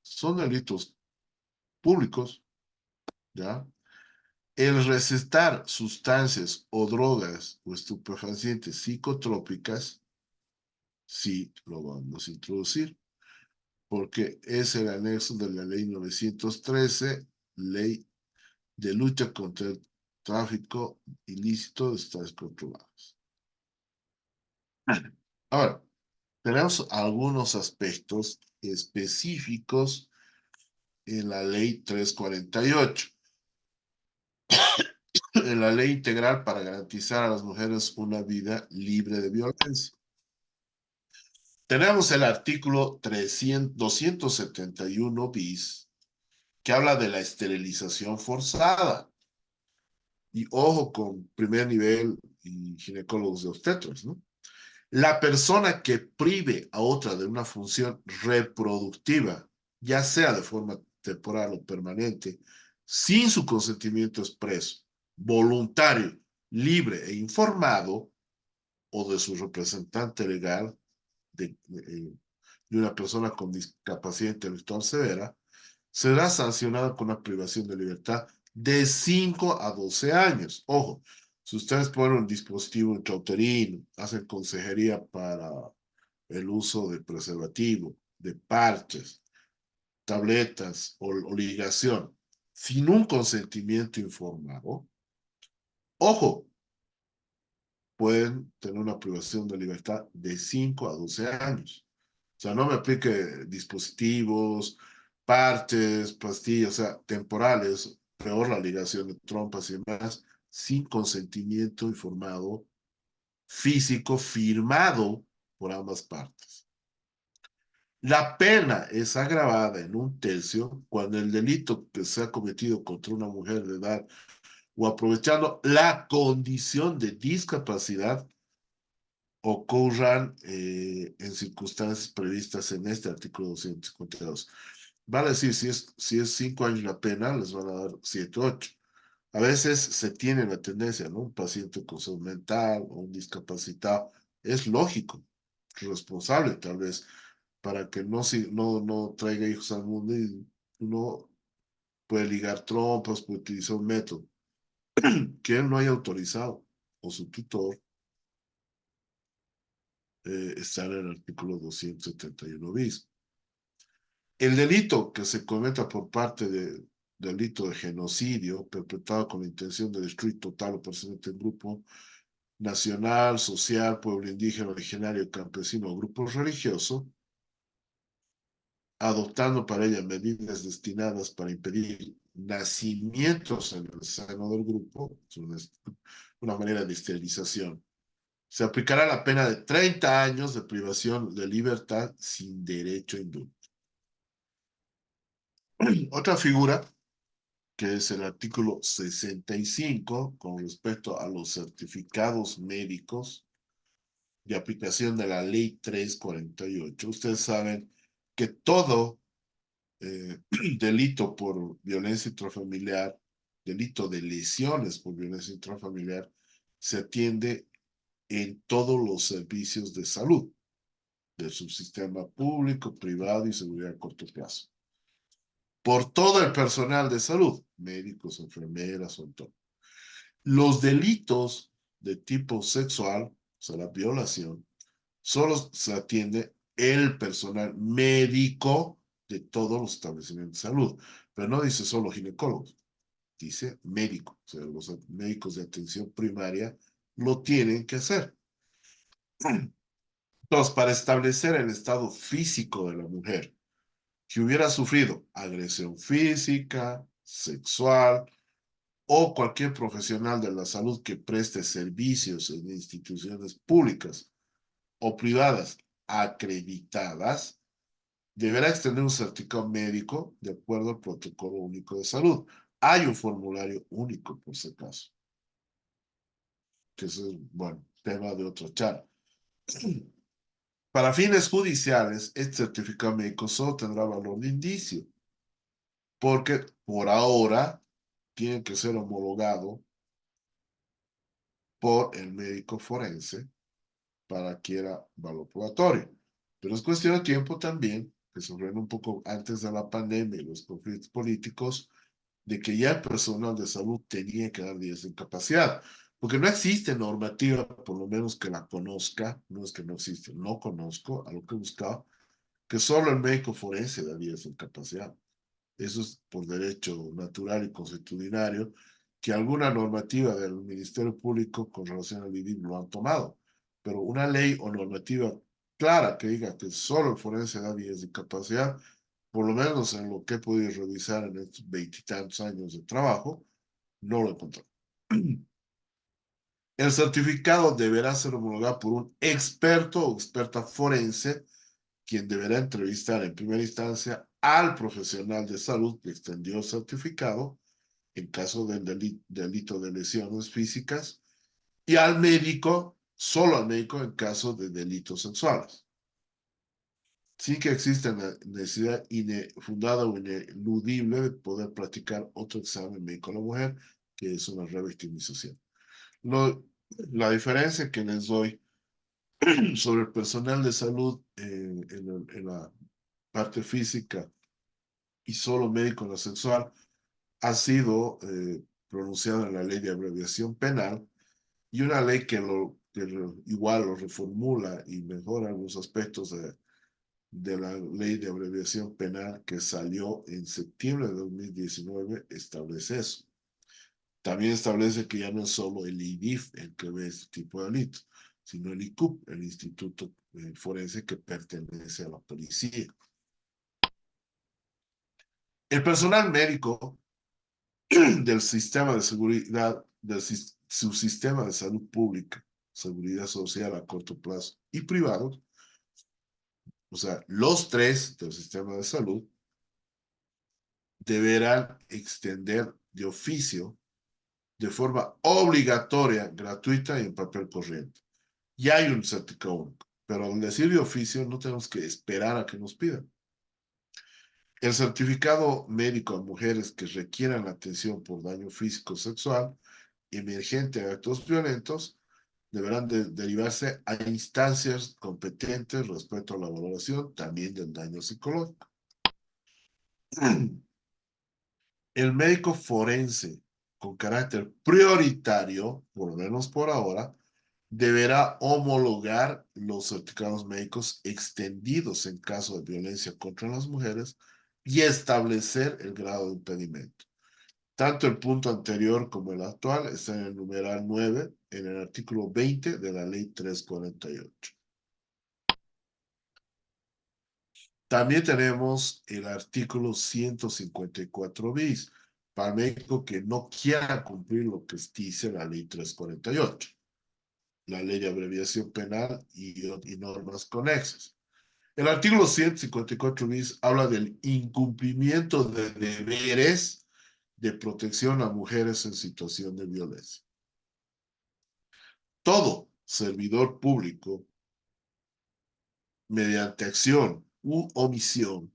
Speaker 2: Son delitos públicos, ¿ya? El recetar sustancias o drogas o estupefacientes psicotrópicas, sí lo vamos a introducir, porque es el anexo de la ley 913, ley de lucha contra el tráfico ilícito de sustancias controladas. Ahora, tenemos algunos aspectos específicos en la ley 348. En la ley integral para garantizar a las mujeres una vida libre de violencia. Tenemos el artículo 271 bis, que habla de la esterilización forzada. Y ojo con primer nivel y ginecólogos de obstetras, ¿no? La persona que prive a otra de una función reproductiva, ya sea de forma temporal o permanente, sin su consentimiento expreso, voluntario, libre e informado, o de su representante legal, de una persona con discapacidad intelectual severa, será sancionada con una privación de libertad de 5 a 12 años. Ojo, si ustedes ponen un dispositivo intrauterino, hacen consejería para el uso de preservativo, de parches, tabletas o ligación, sin un consentimiento informado, ojo, pueden tener una privación de libertad de 5 a 12 años. O sea, no me aplique dispositivos, parches, pastillas, o sea, temporales, peor la ligación de trompas y demás, sin consentimiento informado físico firmado por ambas partes. La pena es agravada en 1/3 cuando el delito que se ha cometido contra una mujer de edad o aprovechando la condición de discapacidad ocurran en circunstancias previstas en este artículo 252. Vale decir, si es 5 años la pena, les van a dar 7, 8. A veces se tiene la tendencia, ¿no? Un paciente con salud mental o un discapacitado, es lógico, responsable tal vez, para que no traiga hijos al mundo y uno puede ligar trompas, puede utilizar un método que él no haya autorizado o su tutor está en el artículo 271 bis. El delito que se cometa por parte de delito de genocidio perpetrado con la intención de destruir total o parcialmente el grupo nacional, social, pueblo indígena, originario, campesino o grupo religioso, adoptando para ella medidas destinadas para impedir nacimientos en el seno del grupo, es una manera de esterilización. Se aplicará la pena de 30 años de privación de libertad sin derecho a indulto. Otra figura, que es el artículo 65, con respecto a los certificados médicos de aplicación de la ley 348. Ustedes saben que todo delito por violencia intrafamiliar, delito de lesiones por violencia intrafamiliar, se atiende en todos los servicios de salud, del subsistema público, privado y seguridad a corto plazo. Por todo el personal de salud, médicos, enfermeras, todo. Los delitos de tipo sexual, o sea, la violación, solo se atiende el personal médico de todos los establecimientos de salud. Pero no dice solo ginecólogos, dice médico. O sea, los médicos de atención primaria lo tienen que hacer. Entonces, para establecer el estado físico de la mujer que hubiera sufrido agresión física, sexual o cualquier profesional de la salud que preste servicios en instituciones públicas o privadas acreditadas, deberá extender un certificado médico de acuerdo al protocolo único de salud. Hay un formulario único por si acaso, que es, bueno, tema de otra charla. Para fines judiciales, este certificado médico solo tendrá valor de indicio, porque por ahora tiene que ser homologado por el médico forense para que era valor probatorio. Pero es cuestión de tiempo también, que se ordenó un poco antes de la pandemia y los conflictos políticos, de que ya el personal de salud tenía que dar días de incapacidad, porque no existe normativa, por lo menos que la conozca, no es que no existe, no conozco, a lo que he buscado, que solo el médico forense da días de incapacidad. Eso es por derecho natural y consuetudinario, que alguna normativa del Ministerio Público con relación al IDIM lo han tomado. Pero una ley o normativa clara que diga que solo el forense da días de incapacidad, por lo menos en lo que he podido revisar en estos 20 y tantos años de trabajo, no lo he encontrado. El certificado deberá ser homologado por un experto o experta forense, quien deberá entrevistar en primera instancia al profesional de salud que extendió el certificado en caso del delito de lesiones físicas y al médico, solo al médico en caso de delitos sexuales. Sí que existe la necesidad fundada o ineludible de poder practicar otro examen médico a la mujer, que es una revictimización. La diferencia que les doy sobre el personal de salud en la parte física y solo médico en la sexual ha sido pronunciada en la ley de abreviación penal y una ley que igual lo reformula y mejora algunos aspectos de la ley de abreviación penal que salió en septiembre de 2019 establece eso. También establece que ya no es solo el IDIF el que ve este tipo de delitos, sino el ICUP, el Instituto Forense que pertenece a la policía. El personal médico del sistema de seguridad, del subsistema de salud pública, seguridad social a corto plazo y privados, o sea, los tres del sistema de salud, deberán extender de oficio, de forma obligatoria, gratuita y en papel corriente. Ya hay un certificado único, pero al decir de oficio no tenemos que esperar a que nos pidan. El certificado médico a mujeres que requieran atención por daño físico o sexual emergente de actos violentos deberán derivarse a instancias competentes respecto a la valoración también del daño psicológico. El médico forense con carácter prioritario, por lo menos por ahora, deberá homologar los certificados médicos extendidos en caso de violencia contra las mujeres y establecer el grado de impedimento. Tanto el punto anterior como el actual está en el numeral 9, en el artículo 20 de la ley 348. También tenemos el artículo 154 bis, para el médico que no quiera cumplir lo que dice la ley 348, la ley de abreviación penal y normas conexas. El artículo 154 bis habla del incumplimiento de deberes de protección a mujeres en situación de violencia. Todo servidor público, mediante acción u omisión,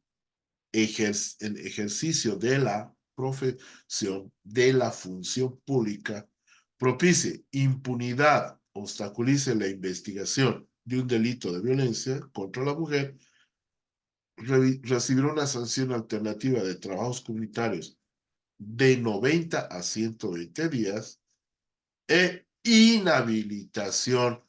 Speaker 2: en ejercicio de la profesión, de la función pública, propicie impunidad, obstaculice la investigación de un delito de violencia contra la mujer, recibirá una sanción alternativa de trabajos comunitarios de 90 a 120 días e inhabilitación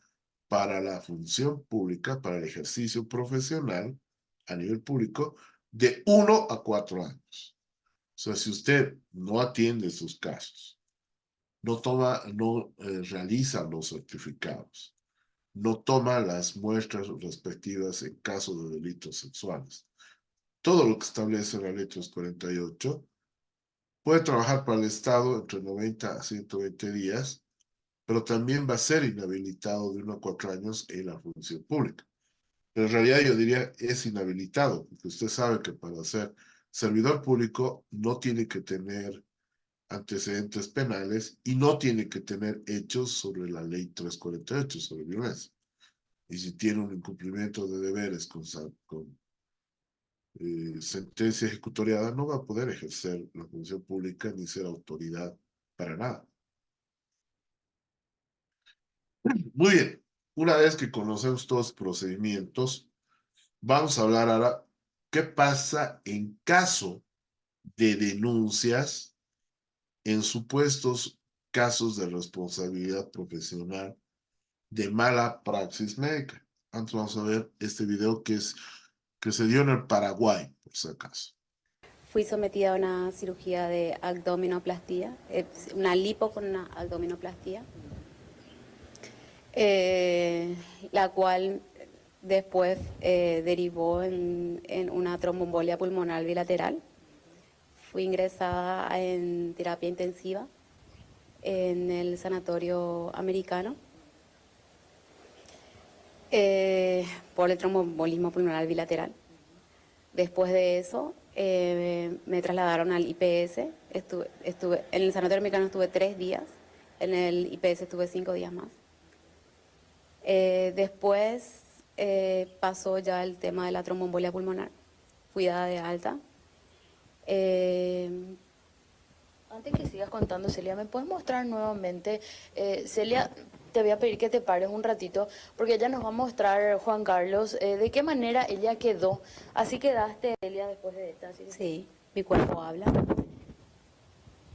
Speaker 2: para la función pública, para el ejercicio profesional a nivel público, de 1 a 4 años. O sea, si usted no atiende sus casos, no realiza los certificados, no toma las muestras respectivas en caso de delitos sexuales, todo lo que establece la ley 348, puede trabajar para el Estado entre 90 a 120 días, pero también va a ser inhabilitado de 1 a 4 años en la función pública. Pero en realidad yo diría es inhabilitado, porque usted sabe que para ser servidor público no tiene que tener antecedentes penales y no tiene que tener hechos sobre la ley 348 sobre violencia. Y si tiene un incumplimiento de deberes con sentencia ejecutoriada, no va a poder ejercer la función pública ni ser autoridad para nada. Muy bien, una vez que conocemos todos los procedimientos, vamos a hablar ahora qué pasa en caso de denuncias en supuestos casos de responsabilidad profesional de mala praxis médica. Antes vamos a ver este video que se dio en el Paraguay, por si acaso.
Speaker 5: Fui sometida a una cirugía de abdominoplastía, una lipo con una abdominoplastía, la cual después derivó en una tromboembolia pulmonar bilateral. Fui ingresada en terapia intensiva en el sanatorio americano por el tromboembolismo pulmonar bilateral. Después de eso me trasladaron al IPS. Estuve en el sanatorio americano estuve 3 días, en el IPS estuve 5 días más. Después pasó ya el tema de la tromboembolia pulmonar. Fui dada de alta.
Speaker 6: Antes que sigas contando, Celia, ¿me puedes mostrar nuevamente? Celia, te voy a pedir que te pares un ratito, porque ella nos va a mostrar, Juan Carlos, de qué manera ella quedó. Así quedaste, Celia, después de esta.
Speaker 5: Sí, mi cuerpo habla.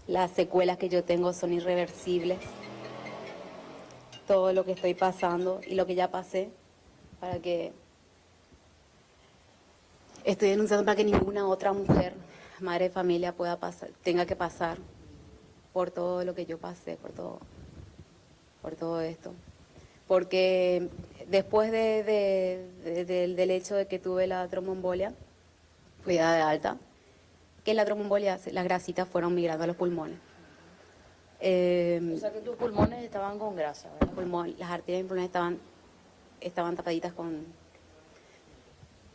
Speaker 5: Las secuelas que yo tengo son irreversibles. Todo lo que estoy pasando y lo que ya pasé, para que estoy denunciando para que ninguna otra mujer, madre de familia, tenga que pasar por todo lo que yo pasé, por todo esto. Porque después del hecho de que tuve la tromboembolia, fui dada de alta, que en la tromboembolia las grasitas fueron migrando a los pulmones.
Speaker 6: O sea que tus pulmones estaban con grasa, ¿verdad?
Speaker 5: Las arterias de mis pulmones estaban tapaditas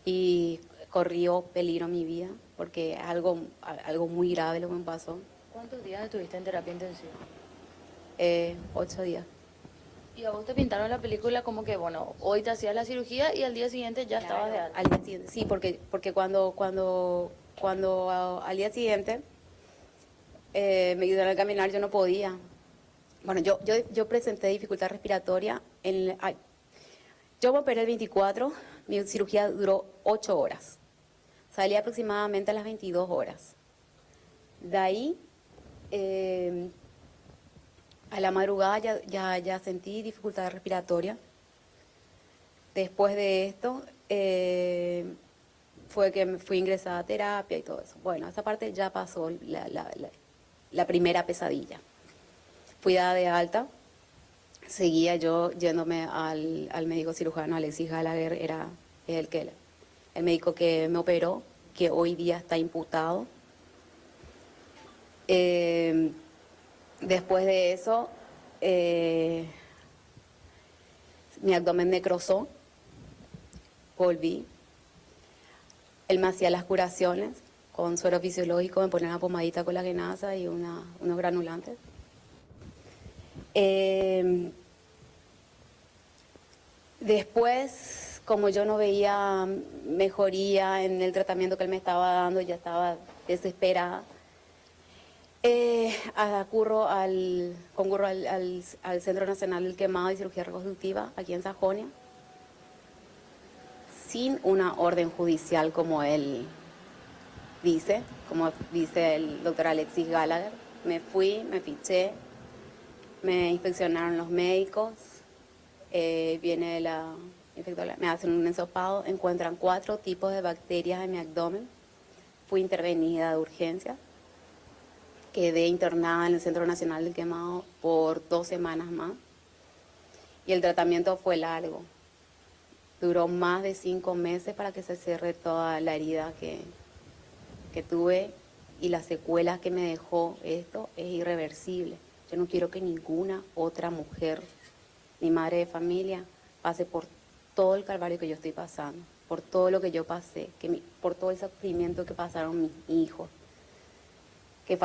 Speaker 5: y corrió peligro mi vida, porque es algo muy grave lo que me pasó.
Speaker 6: ¿Cuántos días estuviste en terapia intensiva?
Speaker 5: 8 días.
Speaker 6: Y a vos te pintaron la película como que, bueno, hoy te hacías la cirugía y al día siguiente ya estabas de alta.
Speaker 5: Al día siguiente, sí, porque cuando al día siguiente me ayudaron a caminar, yo no podía. Bueno, yo presenté dificultad respiratoria. Yo me operé el 24, mi cirugía duró 8 horas. Salí aproximadamente a las 22 horas. De ahí, a la madrugada ya sentí dificultad respiratoria. Después de esto, fue que me fui ingresada a terapia y todo eso. Bueno, esa parte ya pasó la primera pesadilla. Fui dada de alta, seguía yo yéndome al médico cirujano, Alexis Gallagher, el médico que me operó, que hoy día está imputado. Después de eso, mi abdomen necrosó, volví. Él me hacía las curaciones con suero fisiológico, me ponía una pomadita colagenasa y unos granulantes. Después, como yo no veía mejoría en el tratamiento que él me estaba dando, ya estaba desesperada. Concurro al Centro Nacional del Quemado y Cirugía Reconstructiva aquí en Sajonia, sin una orden judicial como él dice, como dice el doctor Alexis Gallagher. Me fui, me fiché, me inspeccionaron los médicos, viene la infectóloga, me hacen un ensopado, encuentran 4 tipos de bacterias en mi abdomen. Fui intervenida de urgencia. Quedé internada en el Centro Nacional del Quemado por 2 semanas más. Y el tratamiento fue largo. Duró más de 5 meses para que se cierre toda la herida que tuve, y las secuelas que me dejó esto es irreversible. Yo no quiero que ninguna otra mujer, ni madre de familia, pase por todo el calvario que yo estoy pasando, por todo lo que yo pasé, por todo el sufrimiento que pasaron mis hijos, que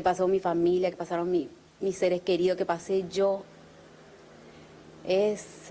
Speaker 5: pasó mi familia, que pasaron mis seres queridos, que pasé yo. Es